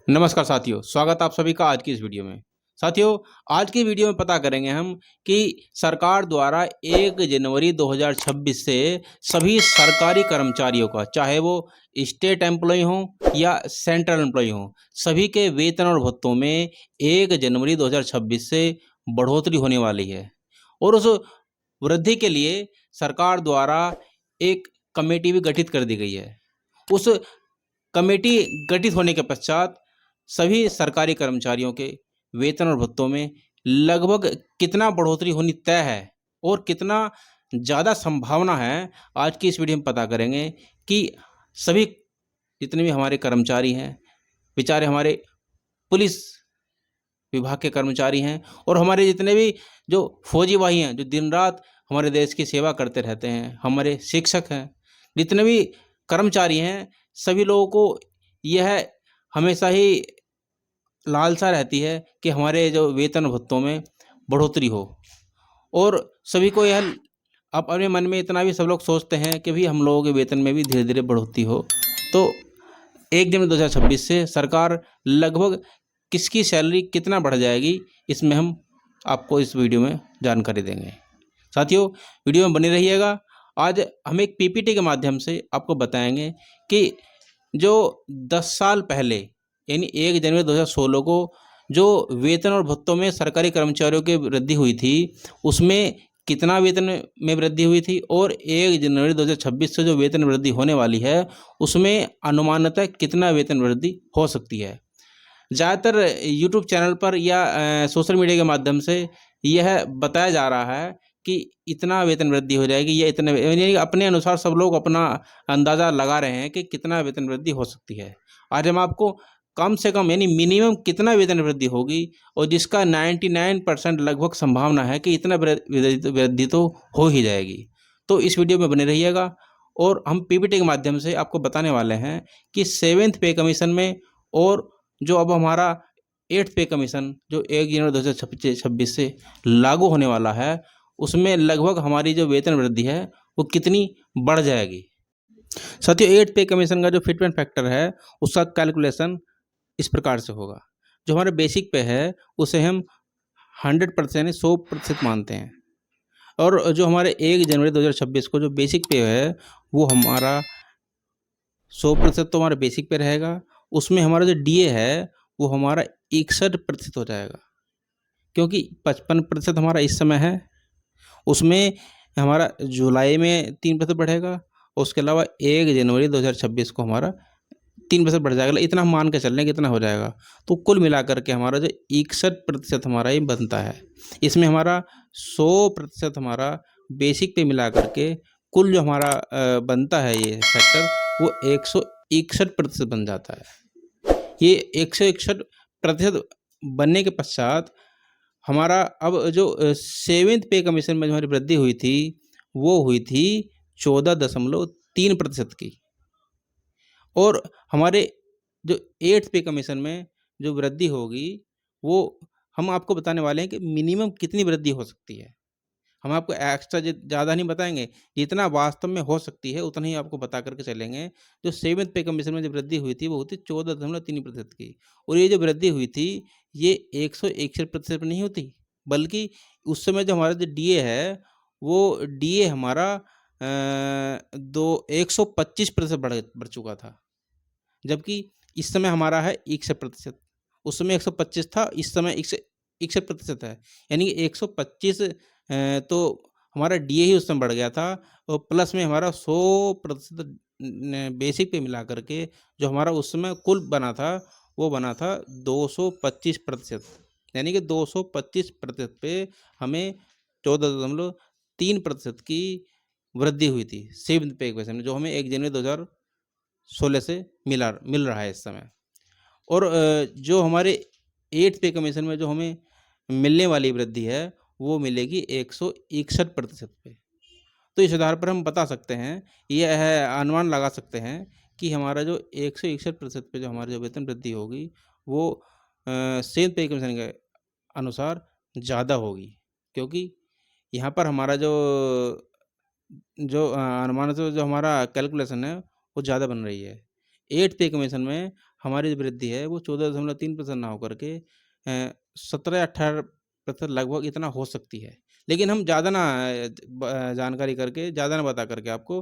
नमस्कार साथियों, स्वागत आप सभी का आज की इस वीडियो में। साथियों, आज की वीडियो में पता करेंगे हम कि सरकार द्वारा 1 जनवरी 2026 से सभी सरकारी कर्मचारियों का, चाहे वो स्टेट एम्प्लॉय हों या सेंट्रल एम्प्लॉय हों, सभी के वेतन और भत्तों में 1 जनवरी 2026 से बढ़ोतरी होने वाली है। और उस वृद्धि के लिए सरकार द्वारा एक कमेटी भी गठित कर दी गई है। उस कमेटी गठित होने के पश्चात सभी सरकारी कर्मचारियों के वेतन और भत्तों में लगभग कितना बढ़ोतरी होनी तय है और कितना ज़्यादा संभावना है, आज की इस वीडियो में पता करेंगे कि सभी जितने भी हमारे कर्मचारी हैं, बेचारे हमारे पुलिस विभाग के कर्मचारी हैं और हमारे जितने भी जो फौजी भाई हैं, जो दिन रात हमारे देश की सेवा करते रहते हैं, हमारे शिक्षक हैं, जितने भी कर्मचारी हैं, सभी लोगों को यह हमेशा ही लालसा रहती है कि हमारे जो वेतन भत्तों में बढ़ोतरी हो। और सभी को यह अब अपने मन में इतना भी सब लोग सोचते हैं कि भी हम लोगों के वेतन में भी धीरे धीरे बढ़ोतरी हो। तो 1 जनवरी 2026 से सरकार लगभग किसकी सैलरी कितना बढ़ जाएगी, इसमें हम आपको इस वीडियो में जानकारी देंगे। साथियों, वीडियो में बने रहिएगा। आज हम एक पीपीटी के माध्यम से आपको बताएंगे कि जो 10 साल पहले यानी 1 जनवरी 2016 को जो वेतन और भत्तों में सरकारी कर्मचारियों की वृद्धि हुई थी, उसमें कितना वेतन में वृद्धि हुई थी और 1 जनवरी 2026 से जो वेतन वृद्धि होने वाली है, उसमें अनुमानतः कितना वेतन वृद्धि हो सकती है। ज़्यादातर यूट्यूब चैनल पर या सोशल मीडिया के माध्यम से यह बताया जा रहा है कि इतना वेतन वृद्धि हो जाएगी या इतने, यानी अपने अनुसार सब लोग अपना अंदाज़ा लगा रहे हैं कि कितना वेतन वृद्धि हो सकती है। आज हम आपको कम से कम यानी मिनिमम कितना वेतन वृद्धि होगी और जिसका 99% लगभग संभावना है कि इतना वृद्धि तो हो ही जाएगी। तो इस वीडियो में बने रहिएगा और हम पीपीटी के माध्यम से आपको बताने वाले हैं कि 7th पे कमीशन में और जो अब हमारा 8th पे कमीशन जो 1 जनवरी 2026 से लागू होने वाला है, उसमें लगभग हमारी जो वेतन वृद्धि है वो कितनी बढ़ जाएगी। साथियों, 8th पे कमीशन का जो फिटमेंट फैक्टर है, उसका कैलकुलेशन इस प्रकार से होगा। जो हमारे बेसिक पे है उसे हम 100% यानी 100% मानते हैं और जो हमारे 1 जनवरी 2026 को जो बेसिक पे है वो हमारा 100% तो हमारा बेसिक पे रहेगा। उसमें हमारा जो डीए है वो हमारा 61% हो जाएगा, क्योंकि 55% हमारा इस समय है। उसमें हमारा जुलाई में 3% बढ़ेगा और उसके अलावा 1 जनवरी 2026 को हमारा 3% बढ़ जाएगा। इतना हम मान के चल रहे हैं कितना हो जाएगा। तो कुल मिलाकर के हमारा जो 61% हमारा ये बनता है, इसमें हमारा 100% हमारा बेसिक पे मिला करके कुल जो हमारा बनता है ये फैक्टर, वो 161% बन जाता है। ये 161% बनने के पश्चात हमारा अब जो 7th पे कमीशन में जो हमारी वृद्धि हुई थी, वो हुई थी 14.3% की। और हमारे जो 8th पे कमीशन में जो वृद्धि होगी, वो हम आपको बताने वाले हैं कि मिनिमम कितनी वृद्धि हो सकती है। हम आपको एक्स्ट्रा ज़्यादा नहीं बताएँगे, जितना वास्तव में हो सकती है उतना ही आपको बता कर के चलेंगे। जो 7th पे कमीशन में जो वृद्धि हुई थी, वो हुई थी 14.3% की और ये जो वृद्धि हुई थी, ये 161% पे नहीं होती, बल्कि उस समय जो हमारा जो डीए है, वो डीए हमारा दो 125% बढ़ चुका था। जबकि इस समय हमारा है 61%। उस समय 125 था, इस समय 61% है। यानी कि 125 तो हमारा डीए ही उस समय बढ़ गया था और प्लस में हमारा 100% बेसिक पे मिला करके जो हमारा उस समय कुल बना था, वो बना था 225%। यानी कि 225% पे हमें 14.3% की वृद्धि हुई थी सेवंथ पे इक्वेशन में, जो हमें 1 जनवरी 2016 से मिल रहा है इस समय। और जो हमारे 8th पे कमीशन में जो हमें मिलने वाली वृद्धि है, वो मिलेगी 161% पे। तो इस आधार पर हम बता सकते हैं, यह है अनुमान लगा सकते हैं कि हमारा जो 161% पे जो हमारी जो वेतन वृद्धि होगी, वो 7th पे कमीशन के अनुसार ज़्यादा होगी, क्योंकि यहाँ पर हमारा जो अनुमान से जो हमारा कैलकुलेशन है, वो ज़्यादा बन रही है। 8th पे कमीशन में हमारी जो वृद्धि है वो 14.3% ना होकर के 17-18% लगभग इतना हो सकती है। लेकिन हम ज़्यादा ना जानकारी करके, ज़्यादा ना बता करके आपको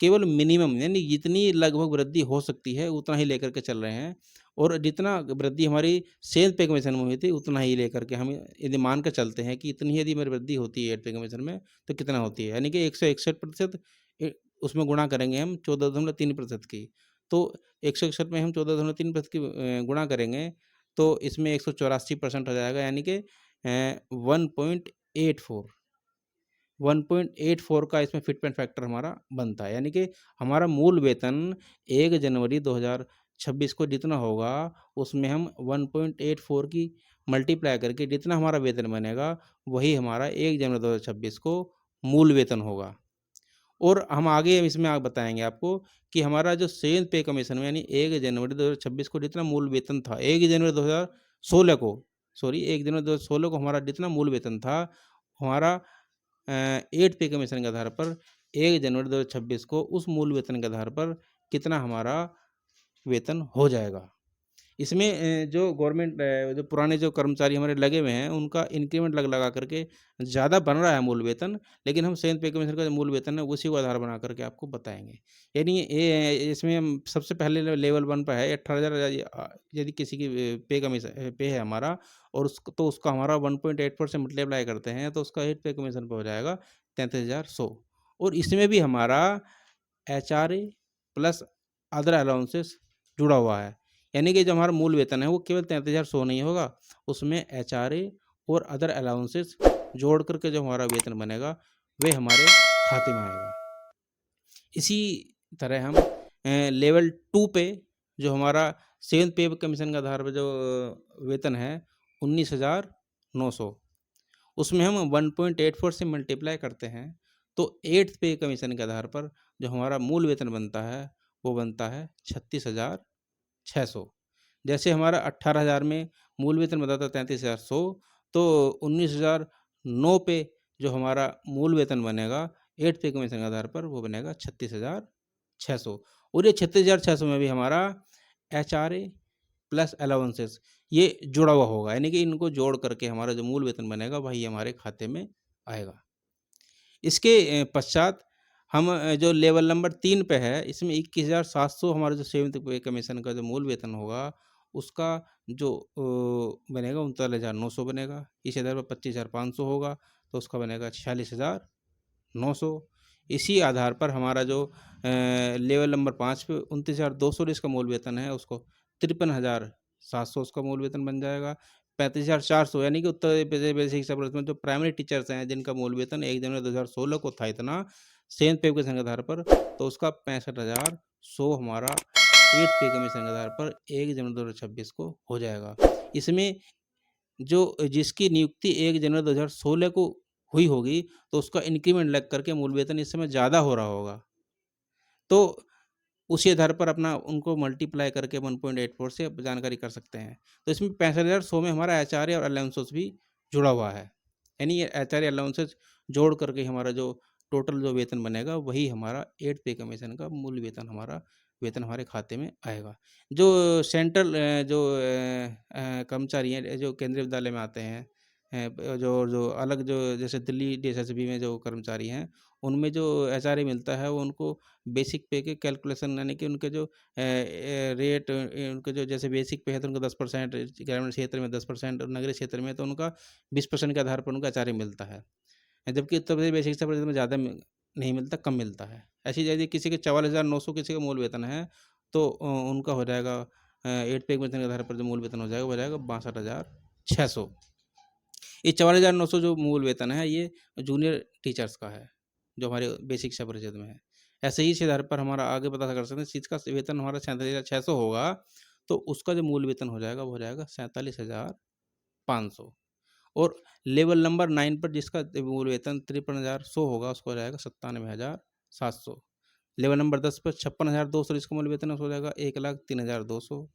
केवल मिनिमम यानी जितनी लगभग वृद्धि हो सकती है उतना ही लेकर के चल रहे हैं, और जितना वृद्धि हमारी सेल्स पे कमीशन में हुई थी उतना ही लेकर के हम यदि मान कर चलते हैं कि इतनी यदि मेरी वृद्धि होती है एड पे कमीशन में, तो कितना होती है? यानी कि 161% उसमें गुणा करेंगे हम 14.3% की। तो 161 में हम 14.3% की गुणा करेंगे तो इसमें 184% हो जाएगा, यानी कि 1.84 1.84 का इसमें फिटमेंट फैक्टर हमारा बनता है। यानी कि हमारा मूल वेतन 1 जनवरी 2026 को जितना होगा, उसमें हम 1.84 की मल्टीप्लाई करके जितना हमारा वेतन बनेगा, वही हमारा 1 जनवरी 2026 को मूल वेतन होगा। और हम आगे इसमें बताएँगे आपको कि हमारा जो सेल्स पे कमीशन में यानी 1 जनवरी 2026 को जितना मूल वेतन था, 1 जनवरी 2016 को 1 जनवरी 2016 को हमारा जितना मूल वेतन था, हमारा 8 पे कमीशन के आधार पर 1 जनवरी 2026 को उस मूल वेतन के आधार पर कितना हमारा वेतन हो जाएगा। इसमें जो गवर्नमेंट जो पुराने जो कर्मचारी हमारे लगे हुए हैं, उनका इंक्रीमेंट लगा करके ज़्यादा बन रहा है मूल वेतन, लेकिन हम सेवंथ पे कमीशन का जो मूल वेतन है, उसी को आधार बना करके आपको बताएँगे। यानी इसमें हम सबसे पहले लेवल 1 पे है 18,000 यदि किसी की पे है हमारा, और तो उसका हमारा 1.84 से मल्टीप्लाई करते हैं, तो उसका 8 पे कमीशन पे हो जाएगा 33,100, और इसमें भी हमारा एचआरए प्लस अदर अलाउंसेस जुड़ा हुआ है। यानी कि जो हमारा मूल वेतन है वो केवल 33,100 नहीं होगा, उसमें एचआरए और अदर अलाउंसेस जोड़ करके जो हमारा वेतन बनेगा, वे हमारे खाते में आएगा। इसी तरह हम लेवल 2 पे जो हमारा सेवंथ पे कमीशन के आधार पर जो वेतन है 19,900, उसमें हम 1.84 से मल्टीप्लाई करते हैं, तो 8th पे कमीशन के आधार पर जो हमारा मूल वेतन बनता है, वो बनता है 36,600। जैसे हमारा 18,000 में मूल वेतन बनता था 33,100, तो 19,009 पे जो हमारा मूल वेतन बनेगा 8th पे कमीशन के आधार पर, वो बनेगा 36,600, और ये 36,600 में भी हमारा एचआरए प्लस अलाउंसेस ये जुड़ा हुआ होगा, यानी कि इनको जोड़ करके हमारा जो मूल वेतन बनेगा वही हमारे खाते में आएगा। इसके पश्चात हम जो लेवल नंबर 3 पे है, इसमें 21,700 हमारा जो सेवंथ पे कमीशन का जो मूल वेतन होगा, उसका जो बनेगा 39,900 बनेगा। इसी आधार पर 25,500 होगा, तो उसका बनेगा 46,900। इसी आधार पर हमारा जो लेवल नंबर 5 पे 29,200 इसका मूल वेतन है, उसको 53,700 उसका मूल वेतन बन जाएगा। 35,400 यानी कि उत्तर प्रदेश बेसिक शिक्षा परिषद में जो प्राइमरी टीचर्स हैं, जिनका मूल वेतन 1 जनवरी 2016 को था इतना, सेवंथ पे कमीशन के आधार पर, तो उसका 65,100 हमारा 8th पे कमीशन के आधार पर 1 जनवरी 2026 को हो जाएगा। इसमें जो जिसकी नियुक्ति 1 जनवरी 2016 को हुई होगी, तो उसका इंक्रीमेंट लग करके मूल वेतन इस समय ज़्यादा हो रहा होगा। तो उसी आधार पर अपना उनको मल्टीप्लाई करके 1.84 से आप जानकारी कर सकते हैं। तो इसमें 65,100 में हमारा एचआरए और अलाउंसेस भी जुड़ा हुआ है। यानी ये एचआरए अलाउंसेस जोड़ करके हमारा जो टोटल जो वेतन बनेगा, वही हमारा 8th पे कमीशन का मूल वेतन हमारे खाते में आएगा। जो सेंट्रल कर्मचारी हैं, जो केंद्रीय विद्यालय में आते हैं, जो अलग जो जैसे दिल्ली डीएसएसबी में जो कर्मचारी हैं, उनमें जो एचआरए मिलता है, वो उनको बेसिक पे के कैलकुलेशन यानी कि उनके जो रेट उनके जो जैसे बेसिक पे है तो उनको 10%, ग्रामीण क्षेत्र में 10% और नगरीय क्षेत्र में तो उनका 20% के आधार पर उनका एचआरए मिलता है। जबकि उत्तर प्रदेश बेसिक शिक्षा परिषद में ज़्यादा नहीं मिलता, कम मिलता है। ऐसे यदि किसी के 44,900 किसी का मूल वेतन है, तो उनका हो जाएगा 8 पे वेतन के आधार पर जो मूल वेतन हो जाएगा, वो हो जाएगा 62,600। ये 44,900 जो मूल वेतन है, ये जूनियर टीचर्स का है, जो हमारे बेसिक शिक्षा परिषद में है। ऐसे ही इस आधार पर हमारा आगे पता कर सकते हैं, जिसका वेतन हमारा 37,600 होगा, तो उसका जो मूल वेतन हो जाएगा, वो हो जाएगा 47,500, और लेवल नंबर 9 पर जिसका मूल वेतन 53,100 होगा, उसको हो जाएगा 97,700। लेवल नंबर 10 पर 56,200 जिसका मूल वेतन है, उसको हो जाएगा 1,03,200।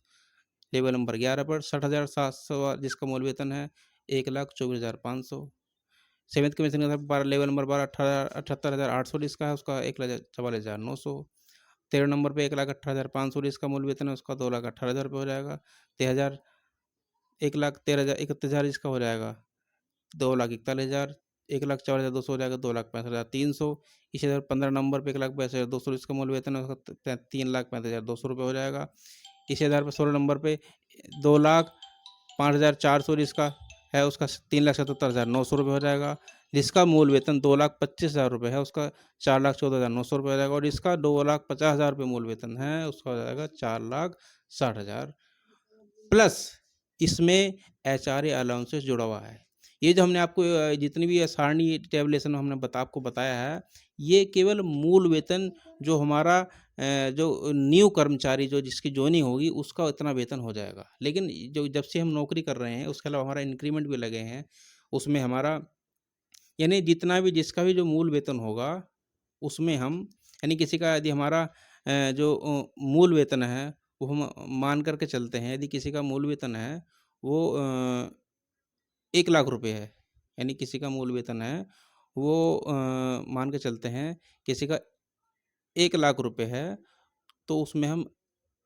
लेवल नंबर 11 पर 60,700 जिसका मूल वेतन है 1,24,500। सेवंथ कमीशन के आधार पर लेवल नंबर 12 78,800 जिसका है, उसका 1,44,900। 13 नंबर पे 1,18,500 इसका मूल वेतन है, उसका 2,18,000 रुपये हो जाएगा। 1,13,31,000 इसका हो जाएगा 2,41,000, 1,04,200 हो जाएगा 2,65,300। इसी तरह 15 नंबर पे 1,62,200 इसका मूल वेतन है, उसका 3,65,200 रुपये हो जाएगा। इसी आधार पर 16 नंबर पे 2,05,400 इसका है, उसका 3,77,900 रुपये हो जाएगा। जिसका मूल वेतन 2,25,000 रुपये है, उसका 4,14,900 रुपये हो जाएगा। और इसका 2,50,000 रुपये मूल वेतन है, उसका हो जाएगा 4,60,000 प्लस इसमें एचआरए अलाउंसेस जुड़ा हुआ है। ये जो हमने आपको जितनी भी सारणी टेबलेशन हमने आपको बताया है, ये केवल मूल वेतन जो हमारा जो न्यू कर्मचारी जो जिसकी जॉइनिंग होगी उसका इतना वेतन हो जाएगा। लेकिन जो जब से हम नौकरी कर रहे हैं उसके अलावा हमारा इंक्रीमेंट भी लगे हैं, उसमें हमारा यानी जितना भी जिसका भी जो मूल वेतन होगा उसमें हम यानी किसी का यदि हमारा जो मूल वेतन है वो हम मान कर के चलते हैं, यदि किसी का मूल वेतन है वो 1,00,000 रुपये है, यानी किसी का मूल वेतन है वो मान के चलते हैं किसी का 1,00,000 रुपये है, तो उसमें हम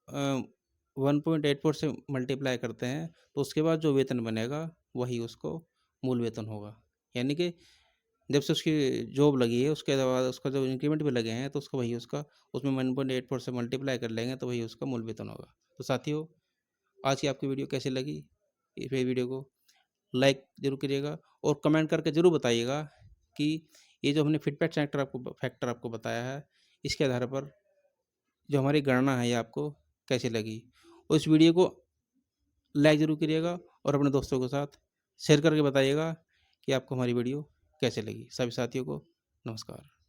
1.84 से मल्टीप्लाई करते हैं, तो उसके बाद जो वेतन बनेगा वही उसको मूल वेतन होगा। यानी कि जब से उसकी जॉब लगी है उसके बाद उसका जो इंक्रीमेंट भी लगे हैं तो उसका वही उसका उसमें 1.84 से मल्टीप्लाई कर लेंगे तो वही उसका मूल वेतन होगा। तो साथियों, आज की आपकी वीडियो कैसी लगी? इस वीडियो को लाइक ज़रूर करिएगा और कमेंट करके ज़रूर बताइएगा कि ये जो हमने फीडबैक फैक्टर आपको बताया है, इसके आधार पर जो हमारी गणना है ये आपको कैसी लगी। उस वीडियो को लाइक ज़रूर करिएगा और अपने दोस्तों के साथ शेयर करके बताइएगा कि आपको हमारी वीडियो कैसे लगी। सभी साथियों को नमस्कार।